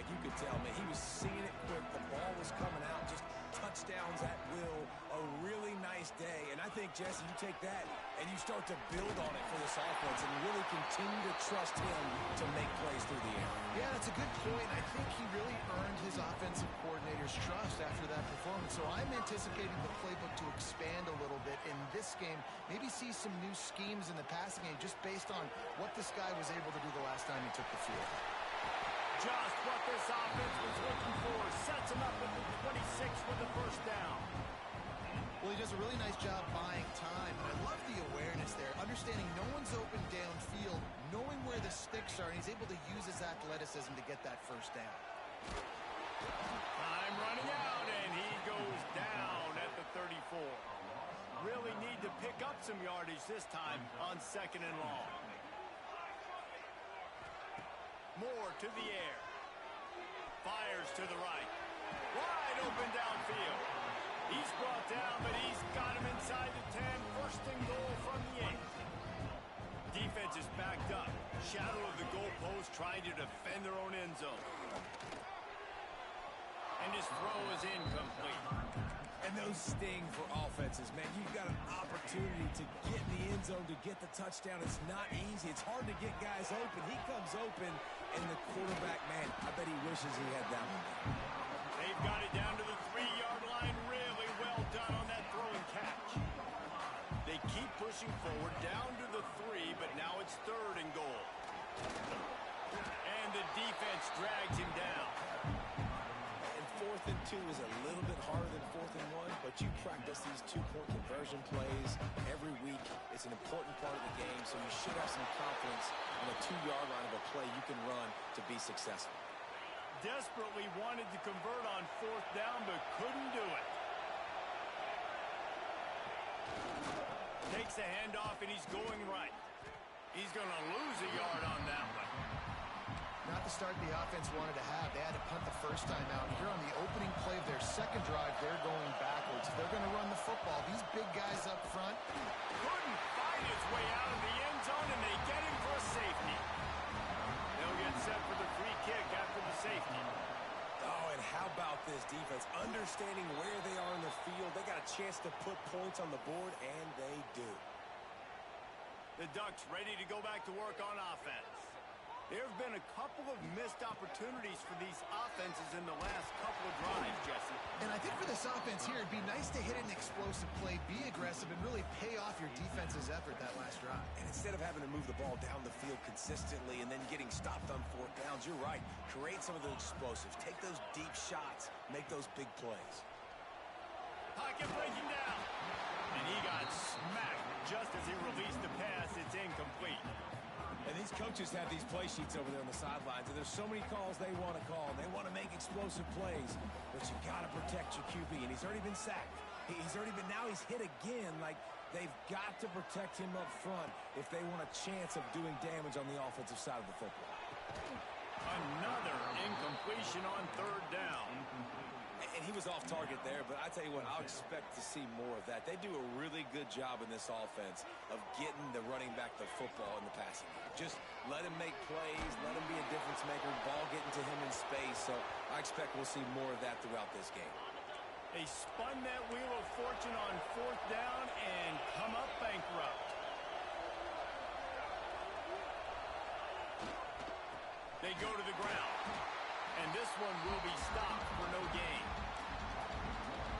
quarterback, you could tell, man, he was seeing it quick. The ball was coming out, just touchdowns at will. A really nice day. And I think, Jesse, you take that and you start to build on it for this offense and really continue to trust him to make plays through the air. Yeah, that's a good point. I think he really earned his offensive coordinator's trust after that performance. So I'm anticipating the playbook to expand a little bit in this game. Maybe see some new schemes in the passing game just based on what this guy was able to do the last time he took the field. Just what this offense was looking for. Sets him up at the 26 with the first down. Well, he does a really nice job buying time, and I love the awareness there, understanding no one's open downfield, knowing where the sticks are, and he's able to use his athleticism to get that first down. Time running out, and he goes down at the 34. Really need to pick up some yardage this time on 2nd and long. Moore to the air. Fires to the right. Wide open downfield. He's brought down, but he's got him inside the 10. 1st and goal from the 8. Defense is backed up. Shadow of the goalpost trying to defend their own end zone. And his throw is incomplete. And those sting for offenses, man. You've got an opportunity to get in the end zone, to get the touchdown. It's not easy. It's hard to get guys open. He comes open, and the quarterback, man, I bet he wishes he had that one. They've got it down to the 3-yard line. Really well done on that throw and catch. They keep pushing forward down to the 3, but now it's 3rd and goal. And the defense drags him down. 4th and 2 is a little bit harder than 4th and 1, but you practice these 2-point conversion plays every week. It's an important part of the game, so you should have some confidence on a 2-yard line of a play you can run to be successful. Desperately wanted to convert on 4th down, but couldn't do it. Takes the handoff, and he's going right. He's going to lose a yard on that one. Not the start the offense wanted to have. They had to punt the first time out. Here on the opening play of their 2nd drive, they're going backwards. They're going to run the football. These big guys up front couldn't find his way out of the end zone, and they get him for a safety. They'll get set for the free kick after the safety. Oh, and how about this defense? Understanding where they are in the field. They got a chance to put points on the board, and they do. The Ducks ready to go back to work on offense. There have been a couple of missed opportunities for these offenses in the last couple of drives, Jesse. And I think for this offense here, it'd be nice to hit an explosive play, be aggressive, and really pay off your defense's effort that last drive. And instead of having to move the ball down the field consistently and then getting stopped on 4th downs, you're right. Create some of those explosives. Take those deep shots. Make those big plays. Pocket breaking down. And he got smacked just as he released the pass. It's incomplete. And these coaches have these play sheets over there on the sidelines, and there's so many calls they want to call, and they want to make explosive plays, but you got to protect your QB, and he's already been sacked. Now he's hit again. Like, they've got to protect him up front if they want a chance of doing damage on the offensive side of the football. Another incompletion on 3rd down. And he was off target there, but I tell you what, I'll expect to see more of that. They do a really good job in this offense of getting the running back the football in the passing game. Just let him make plays, let him be a difference maker, ball getting to him in space. So I expect we'll see more of that throughout this game. They spun that wheel of fortune on 4th down and come up bankrupt. They go to the ground, and this one will be stopped for no gain.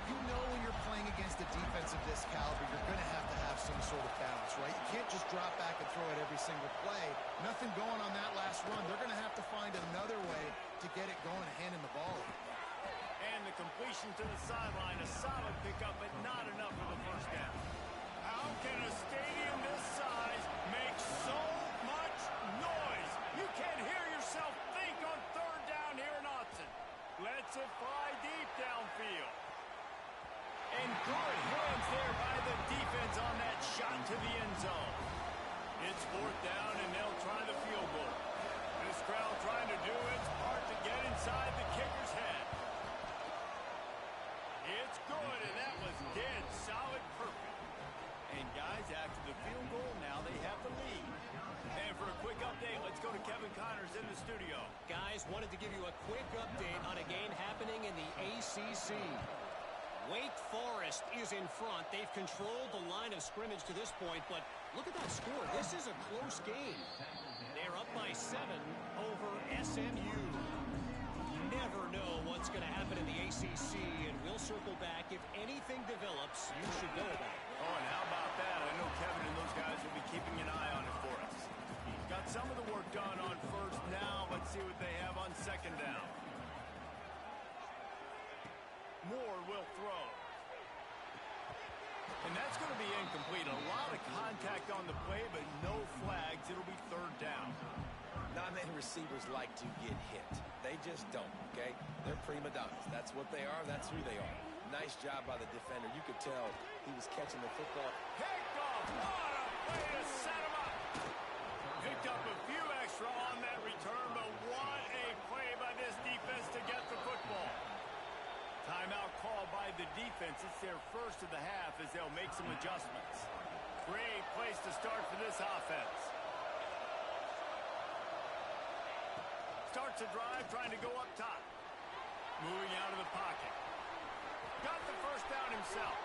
You know when you're playing against a defense of this caliber, you're going to have some sort of balance, right? You can't just drop back and throw it every single play. Nothing going on that last run. They're going to have to find another way to get it going, handing the ball. And the completion to the sideline, a solid pickup, but not enough for the first down. How can a stadium this size make so much noise? You can't hear yourself think on 3rd down here in Austin. Lets it fly deep downfield. And good hands there by the defense on that shot to the end zone. It's 4th down, and they'll try the field goal. This crowd trying to do its part to get inside the kicker's head. It's good, and that was dead solid perfect. And guys, after the field goal, now they have the lead. And for a quick update, let's go to Kevin Connors in the studio. Guys, wanted to give give you a quick update on a game happening in the ACC. Wake Forest is in front. They've controlled the line of scrimmage to this point, but look at that score. This is a close game. They're up by 7 over SMU. Never know what's going to happen in the ACC, and we'll circle back. If anything develops, you should know about it. Oh, and how about that? I know Kevin and those guys will be keeping an eye on it for us. Got some of the work done on first. Now let's see what they have on second down. Moore will throw. And that's going to be incomplete. A lot of contact on the play, but no flags. It'll be third down. Not many receivers like to get hit. They just don't, okay? They're prima donnas. That's what they are. That's who they are. Nice job by the defender. You could tell he was catching the football. Picked off. What a way to set him up. Picked up a few extra on that return, but what a play by this defense to get the football. Timeout call by the defense. It's their first of the half as they'll make some adjustments. Great place to start for this offense. Starts a drive trying to go up top. Moving out of the pocket. Got the first down himself.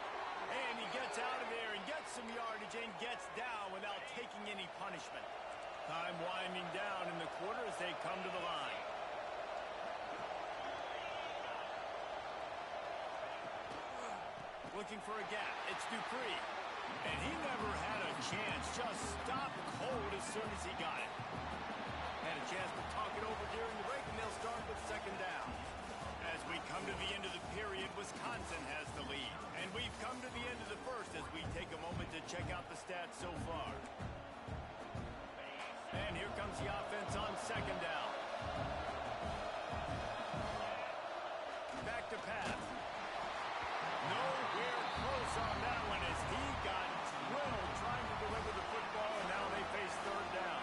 And he gets out of there and gets some yardage and gets down without taking any punishment. Time winding down in the quarter as they come to the line. Looking for a gap. It's Dupree. And he never had a chance. Just stopped cold as soon as he got it. Had a chance to talk it over during the break, and they'll start with second down. As we come to the end of the period, Wisconsin has the lead. And we've come to the end of the first as we take a moment to check out the stats so far. And here comes the offense on second down. Back to pass. Nowhere close on that one as he got drilled trying to deliver the football, and now they face third down.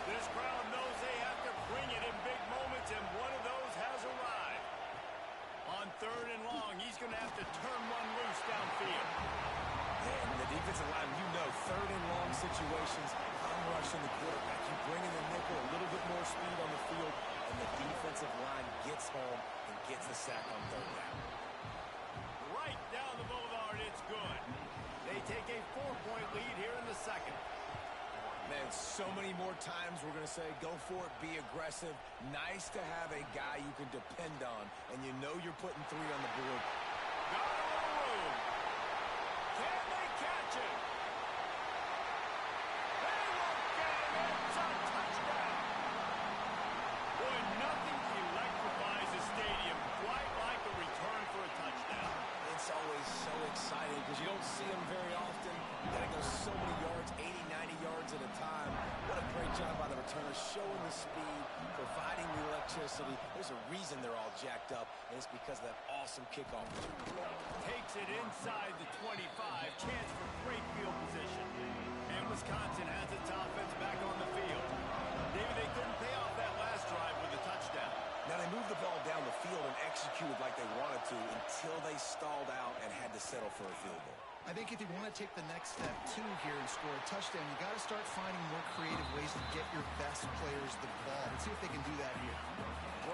This crowd knows they have to bring it in big moments, and one of those has arrived. On third and long, he's going to have to turn one loose downfield. And the defensive line, you know, third and long situations, I'm rushing the quarterback. You bring in the nickel, a little bit more speed on the field, and the defensive line gets home and gets the sack on third down. Right down the boulevard, it's good. They take a 4-point lead here in the second. Man, so many more times we're going to say, go for it, be aggressive. Nice to have a guy you can depend on, and you know you're putting 3 on the board. Got a little room. Can they catch it? They won't get it. It's a touchdown. Boy, nothing electrifies a stadium quite like a return for a touchdown. It's always so exciting because you don't see them very often. You got to go so many yards, 80, 90 yards at a time. What a great job by the returner, showing the speed, providing the electricity. There's a reason they're all jacked up, and it's because of that awesome kickoff return. Takes it inside the 25. Chance for great field position. And Wisconsin has its offense back on the field. David, they couldn't pay off that last drive with a touchdown. Now, they moved the ball down the field and executed like they wanted to until they stalled out and had to settle for a field goal. I think if you want to take the next step, too, here and score a touchdown, you got to start finding more creative ways to get your best players the ball. Let's see if they can do that here.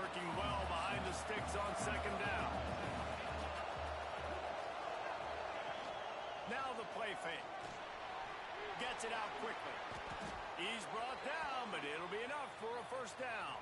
Working well behind the sticks on second down. Now the play fake. Gets it out quickly. He's brought down, but it'll be enough for a first down.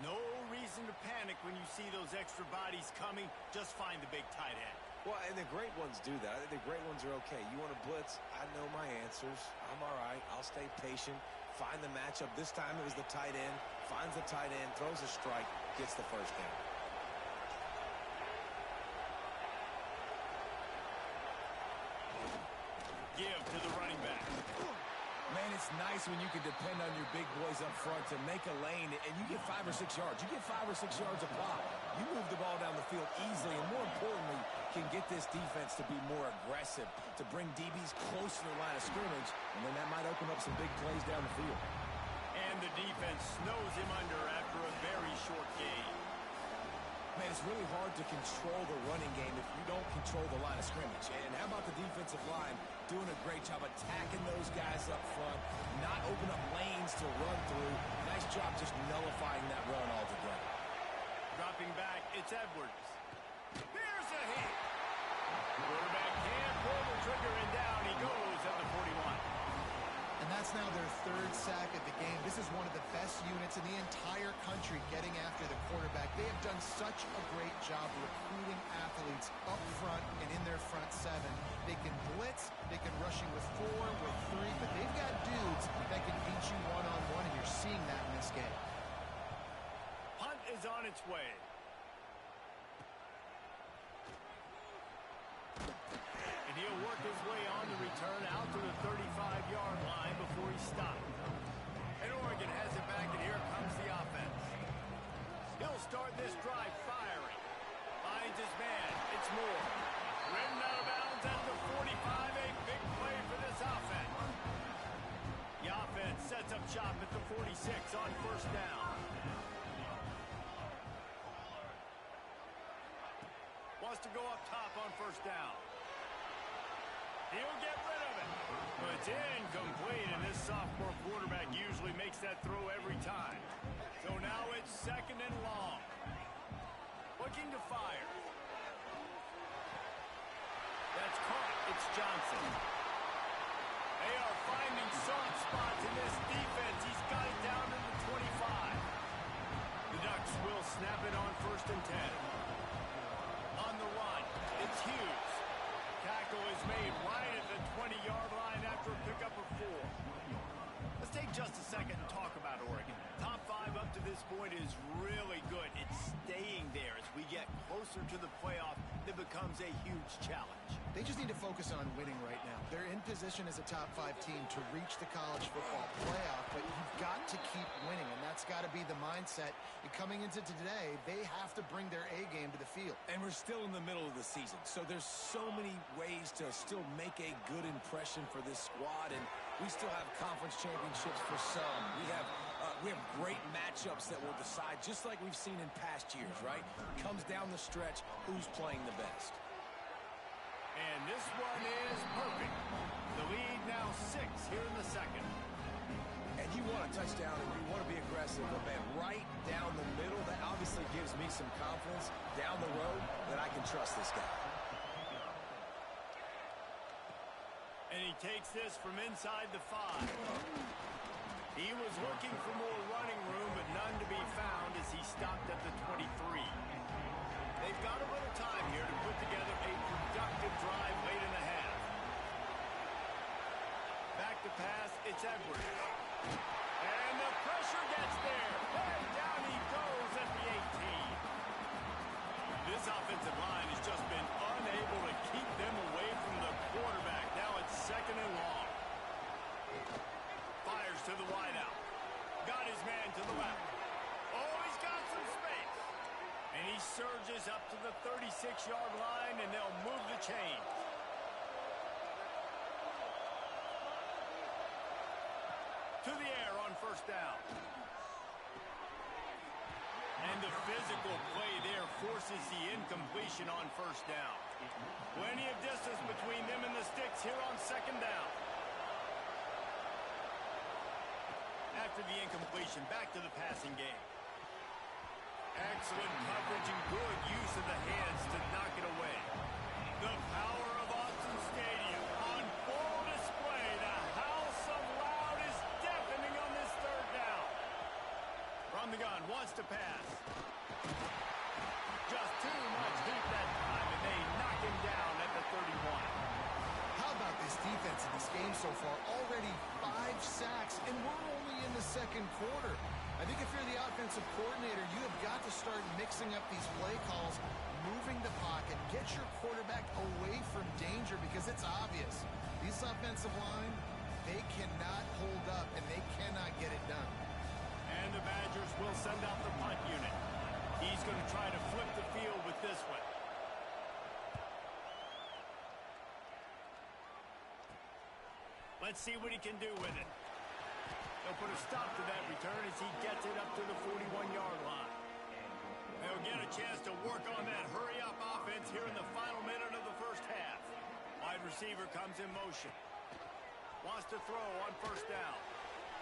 No reason to panic when you see those extra bodies coming. Just find the big tight end. Well, and the great ones do that. I think the great ones are okay. You want to blitz? I know my answers. I'm all right. I'll stay patient. Find the matchup. This time it was the tight end. Finds the tight end, throws a strike, gets the first down. Give to the running back. Man, it's nice when you can depend on your big boys up front to make a lane, and you get 5 or 6 yards. You get 5 or 6 yards a pop. You move the ball down the field easily, and more importantly, can get this defense to be more aggressive, to bring DBs close to the line of scrimmage, and then that might open up some big plays down the field. And the defense snows him under after a very short game. Man, it's really hard to control the running game if you don't control the line of scrimmage. And how about the defensive line doing a great job attacking those guys up front, not open up lanes to run through. Nice job just nullifying that run altogether. Dropping back, it's Edwards. Here's a hit. Quarterback can't pull the trigger, and down he goes at the 41. And that's now their third sack of the game. This is one of the best units in the entire country getting after the quarterback. They have done such a great job recruiting athletes up front and in their front seven. They can blitz, they can rush you with 4, with 3, but they've got dudes that can beat you one-on-one, and you're seeing that in this game. Punt is on its way. And he'll work his way on the return out to the 35-yard line before he stopped. And Oregon has it back, and here comes the offense. He'll start this drive firing. Finds his man. It's Moore. Ridden out of bounds at the 45. A big play for this offense. The offense sets up shop at the 46 on first down. Wants to go up top on first down. He'll get rid of it. But it's incomplete, and this sophomore quarterback usually makes that throw every time. So now it's second and long. Looking to fire. That's caught. It's Johnson. They are finding soft spots in this defense. He's got it down to the 25. The Ducks will snap it on first and 10. On the run, it's Hughes. Tackle is made right at the 20-yard line after a pickup of 4. Let's take just a second and talk about Oregon. Top 5 up to this point is really good. It's staying there. As we get closer to the playoff, it becomes a huge challenge. They just need to focus on winning right now. They're in position as a top 5 team to reach the college football playoff, but you've got to keep winning, and that's got to be the mindset. And coming into today, they have to bring their A game to the field. And we're still in the middle of the season, so there's so many ways to still make a good impression for this squad, and we still have conference championships for some. We have great matchups that will decide, just like we've seen in past years, right? Comes down the stretch, who's playing the best. And this one is perfect. The lead now 6 here in the second. And you want a touchdown and you want to be aggressive, but man, right down the middle, that obviously gives me some confidence down the road that I can trust this guy. And he takes this from inside the 5. He was looking for more running room, but none to be found as he stopped at the 23. They've got a little time here to put together a productive drive late in the half. Back to pass, it's Edwards. And the pressure gets there. And down he goes at the 18. This offensive line has just been unable to keep them away from the quarterback. Now it's second and long. Fires to the wideout. Got his man to the left. Oh, he's got some space. And he surges up to the 36-yard line, and they'll move the chains. To the air on first down. And the physical play there forces the incompletion on first down. Plenty of distance between them and the sticks here on second down. After the incompletion, back to the passing game. Excellent coverage and good use of the hands to knock it away. The power of Austin Stadium on full display. The house of loud is deafening on this third down. From the gun, wants to pass. Just too much heat that time, and they knock him down at the 31. How about this defense in this game so far? Already 5 sacks, and we're only in the second quarter. I think if you're the offensive coordinator, you have got to start mixing up these play calls, moving the pocket, get your quarterback away from danger, because it's obvious. These offensive line, they cannot hold up, and they cannot get it done. And the Badgers will send out the punt unit. He's going to try to flip the field with this one. Let's see what he can do with it. They'll put a stop to that return as he gets it up to the 41-yard line. They'll get a chance to Work on that hurry-up offense here in the final minute of the first half. Wide receiver comes in motion. Wants to throw on first down.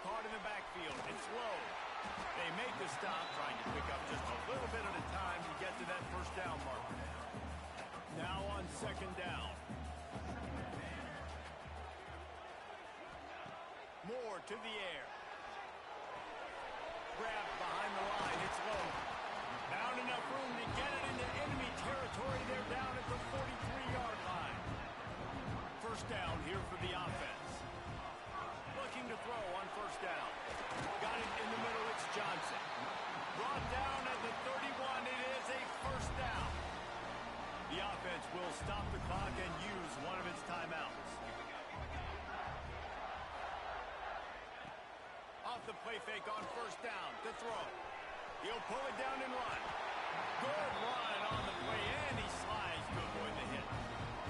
Caught in the backfield. It's low. They make the stop, trying to pick up just a little bit at a time to get to that first down mark. Now on second down. Moore to the air. Grabbed behind the line. It's low. Found enough room to get it into enemy territory. They're down at the 43-yard line. First down here for the offense. Looking to throw on first down. Got it in the middle. It's Johnson. Brought down at the 31. It is a first down. The offense will stop the clock and use one of its timeouts. Off the play fake on first down to throw. He'll pull it down and run. Good run on the play, and he slides to avoid the hit.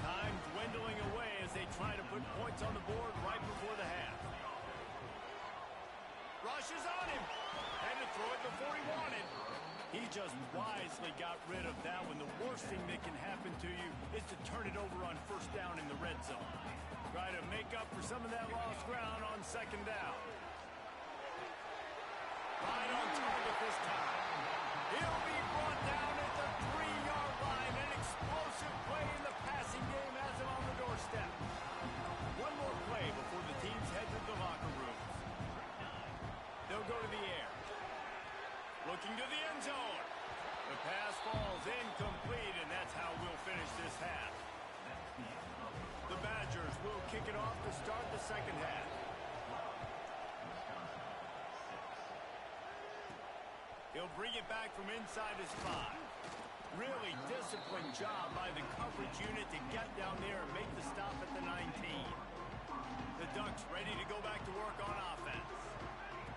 Time dwindling away as they try to put points on the board right before the half. Rushes on him. Had to throw it before he wanted. He just wisely got rid of that one. The worst thing that can happen to you is to turn it over on first down in the red zone. Try to make up for some of that lost ground on second down. Right on target this time. He'll be brought down at the 3-yard line. An explosive play in the passing game has him on the doorstep. One more play before the teams head to the locker rooms. They'll go to the air. Looking to the end zone. The pass falls incomplete, and that's how we'll finish this half. The Badgers will kick it off to start the second half. He'll bring it back from inside his 5. Really disciplined job by the coverage unit to get down there and make the stop at the 19. The Ducks ready to go back to work on offense.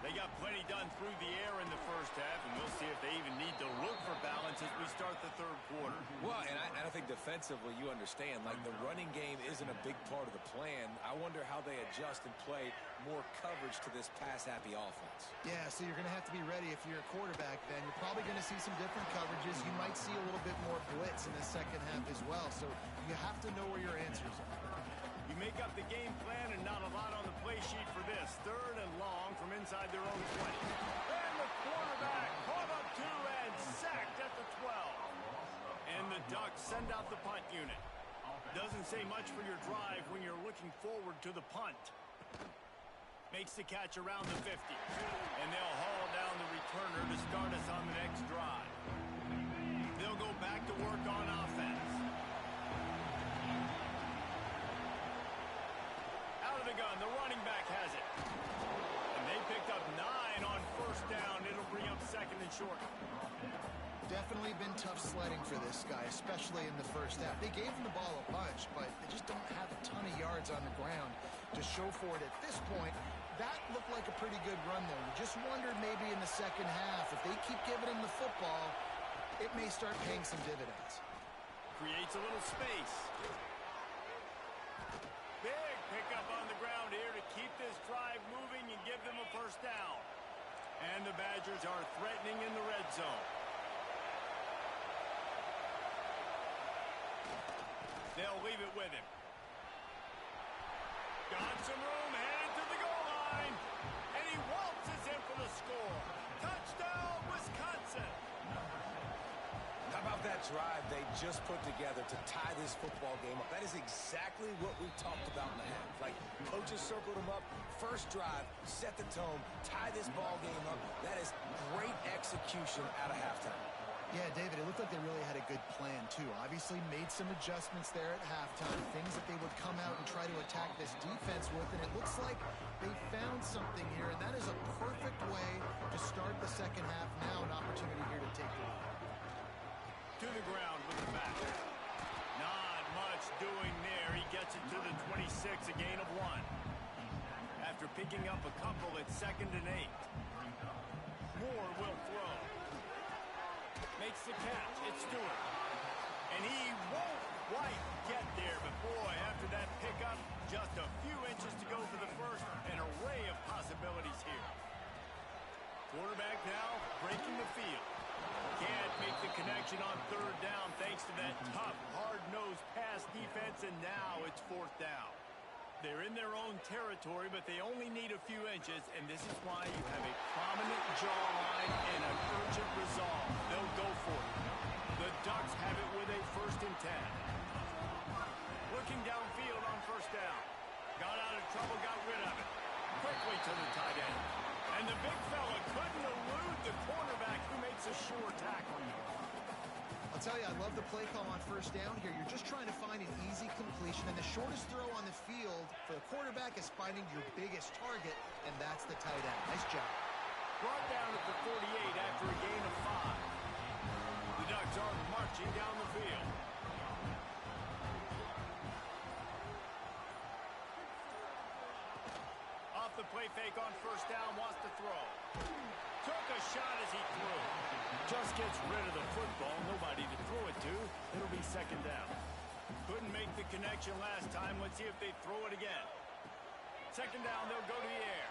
They got plenty done through the air in the first half, and we'll see if they even need to look for balance as we start the third quarter. Well, and I think defensively you understand, like the running game isn't a big part of the plan. I wonder how they adjust and play more coverage to this pass-happy offense. Yeah, so you're going to have to be ready if you're a quarterback then. You're probably going to see some different coverages. You might see a little bit more blitz in the second half as well, so you have to know where your answers are. You make up the game plan and not a lot on the play sheet for this. Third and long from inside their own 20. And the quarterback caught up 2 and sacked at the 12. And the Ducks send out the punt unit. Doesn't say much for your drive when you're looking forward to the punt. Makes the catch around the 50. And they'll haul down the returner to start us on the next drive. They'll go back to work on offense. Out of the gun, the running back has it. And they picked up 9 on first down. It'll bring up second and short. Definitely been tough sledding for this guy, especially in the first half. They gave him the ball a bunch, but they just don't have a ton of yards on the ground to show for it at this point. That looked like a pretty good run, though. You just wondered maybe in the second half, if they keep giving him the football, it may start paying some dividends. Creates a little space. Big pickup on the ground here to keep this drive moving and give them a first down. And the Badgers are threatening in the red zone. They'll leave it with him. Got some room, headed to the goal line. And he waltzes in for the score. Touchdown, Wisconsin. How about that drive they just put together to tie this football game up? That is exactly what we talked about in the half. Like, coaches circled them up. First drive, set the tone, tie this ball game up. That is great execution out of halftime. Yeah, David, it looked like they really had a good plan, too. Obviously made some adjustments there at halftime, things that they would come out and try to attack this defense with, and it looks like they found something here, and that is a perfect way to start the second half. Now an opportunity here to take the lead. To the ground with the back. Not much doing there. He gets it to the 26, a gain of 1. After picking up a couple, it's 2nd and 8. Moore will throw. Makes the catch. It's Stewart. And he won't quite get there. But boy, after that pickup, just a few inches to go for the first. An array of possibilities here. Quarterback now breaking the field. Can't make the connection on third down thanks to that tough, hard-nosed pass defense, and now it's fourth down. They're in their own territory, but they only need a few inches, and this is why you have a prominent jawline and an urgent resolve. They'll go for it. The Ducks have it with a 1st and 10. Looking downfield on first down. Got out of trouble, got rid of it. Quickly to the tight end. And the big fella couldn't elude the cornerback who makes a sure tackle. I'll tell you, I love the play call on first down here. You're just trying to find an easy completion, and the shortest throw on the field for the quarterback is finding your biggest target, and that's the tight end. Nice job. Brought down at the 48 after a gain of 5. The Ducks are marching down the field. Off the play fake on first down, wants to throw. Took a shot as he threw. Just gets rid of the football. Nobody to throw it to. It'll be second down. Couldn't make the connection last time. Let's see if they throw it again. Second down, they'll go to the air.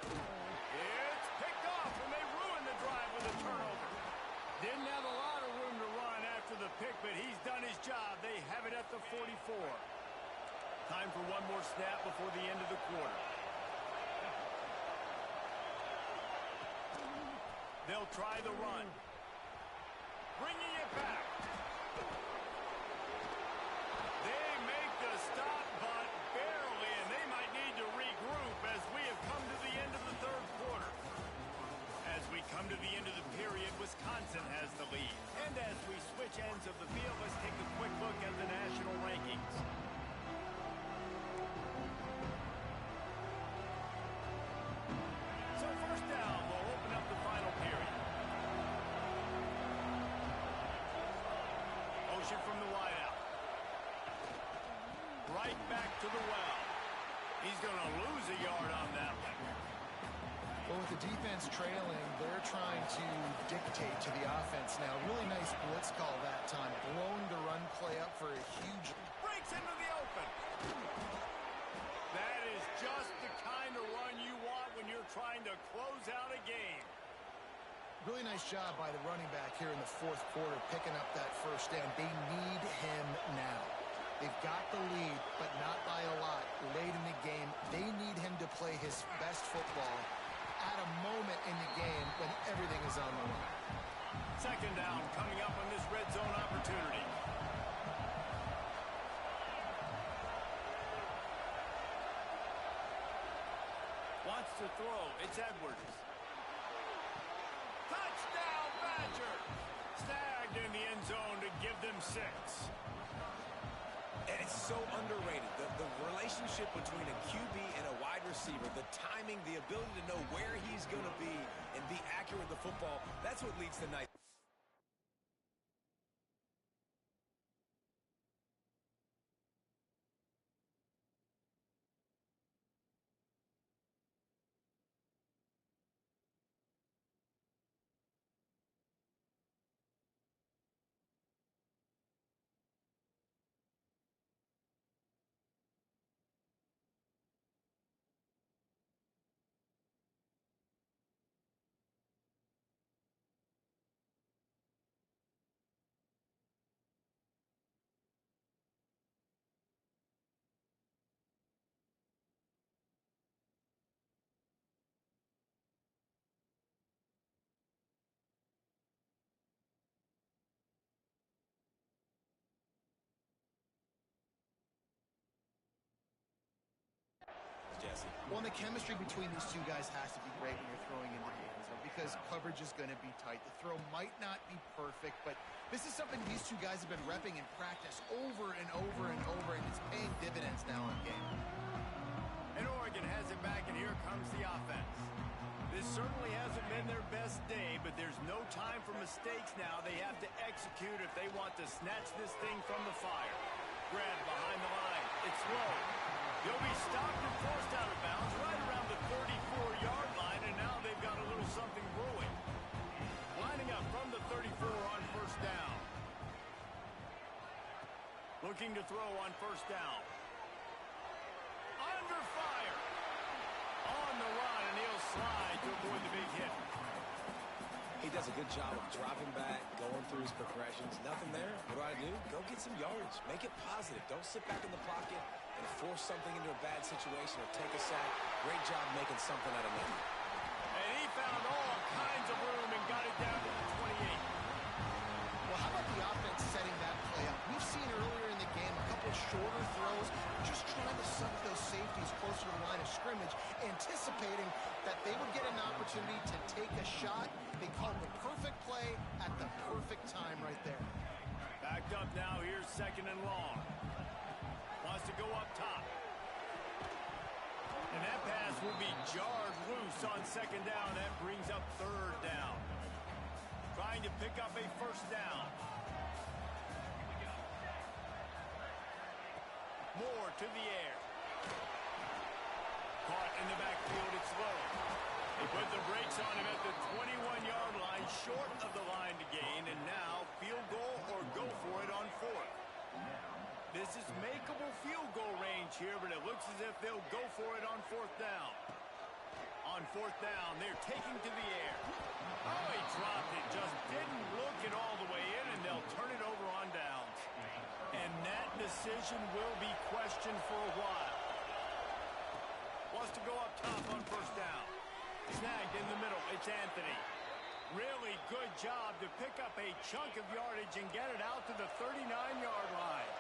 It's picked off, and they ruin the drive with a turnover. Didn't have a lot of room to run after the pick, but he's done his job. They have it at the 44. Time for one more snap before the end of the quarter. They'll try the run. Bringing it back. They make the stop, but barely, and they might need to regroup as we have come to the end of the third quarter. As we come to the end of the period, Wisconsin has the lead. And as we switch ends of the field, let's take a quick look at the national rankings. So first down, we'll open up the final period. Motion from the wideout. Right back to the well. He's going to lose a yard on that one. Well, with the defense trailing, they're trying to dictate to the offense now. Really nice blitz call that time. Blowing the run play up for a huge... Breaks into the open. That is just the kind of run you want when you're trying to close out a game. Really nice job by the running back here in the fourth quarter, picking up that first down. They need him now. They've got the lead, but not by a lot. Late in the game, they need him to play his best football at a moment in the game when everything is on the line. Second down coming up on this red zone opportunity. Wants to throw. It's Edwards. Touchdown, Badger! Snagged in the end zone to give them 6. And it's so underrated. The relationship between a QB and a wide receiver, the timing, the ability to know where he's going to be and be accurate with the football, that's what leads to night. Jesse. Well, the chemistry between these two guys has to be great when you're throwing into the end zone because coverage is going to be tight. The throw might not be perfect, but this is something these two guys have been repping in practice over and over and over, and it's paying dividends now in game. And Oregon has it back, and here comes the offense. This certainly hasn't been their best day, but there's no time for mistakes now. They have to execute if they want to snatch this thing from the fire. Grab behind the line. It's low. He'll be stopped and forced out of bounds right around the 34-yard line, and now they've got a little something brewing. Lining up from the 34 on first down. Looking to throw on first down. Under fire. On the run, and he'll slide to avoid the big hit. He does a good job of dropping back, going through his progressions. Nothing there. What do? Go get some yardage. Make it positive. Don't sit back in the pocket and force something into a bad situation or take a sack. Great job making something out of nothing. And he found all kinds of room and got it down to the 28. Well, how about the offense setting that play up? We've seen earlier in the game a couple of shorter throws, just trying to suck those safeties closer to the line of scrimmage, anticipating that they would get an opportunity to take a shot. They called the perfect play at the perfect time right there. Backed up now. Here's second and long. Wants to go up top. And that pass will be jarred loose on second down. That brings up third down. Trying to pick up a first down. Moore to the air. Caught in the backfield. It's low. They put the brakes on him at the 21-yard line, short of the line to gain, and now field goal or go for it on fourth. This is makeable field goal range here, but it looks as if they'll go for it on fourth down. On fourth down, they're taking to the air. Oh, he dropped it. Just didn't look it all the way in, and they'll turn it over on downs. And that decision will be questioned for a while. Wants to go up top on first down. Snagged in the middle. It's Anthony. Really good job to pick up a chunk of yardage and get it out to the 39-yard line.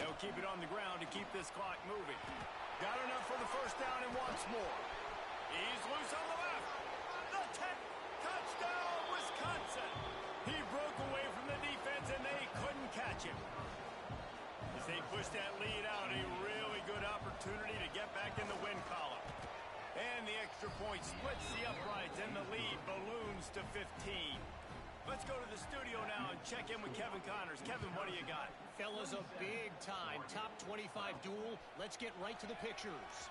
They'll keep it on the ground to keep this clock moving. Got enough for the first down and wants more. He's loose on the left. The 10. Touchdown, Wisconsin. He broke away from the defense and they couldn't catch him. As they push that lead out, a really good opportunity to get back in the win column. And the extra point splits the uprights and the lead balloons to 15. Let's go to the studio now and check in with Kevin Connors. Kevin, what do you got? Fellas, a big-time top 25 duel. Let's get right to the pictures.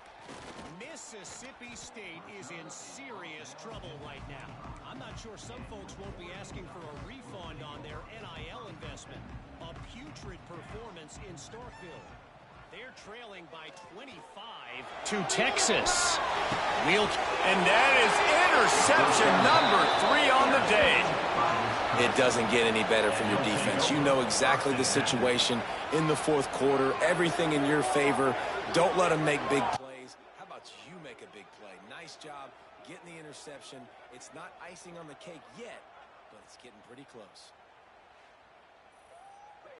Mississippi State is in serious trouble right now. I'm not sure some folks won't be asking for a refund on their NIL investment. A putrid performance in Starkville. They're trailing by 25 to Texas. And that is interception number 3 on the day. It doesn't get any better from your defense. You know exactly the situation in the fourth quarter. Everything in your favor. Don't let them make big plays. How about you make a big play? Nice job getting the interception. It's not icing on the cake yet, but it's getting pretty close.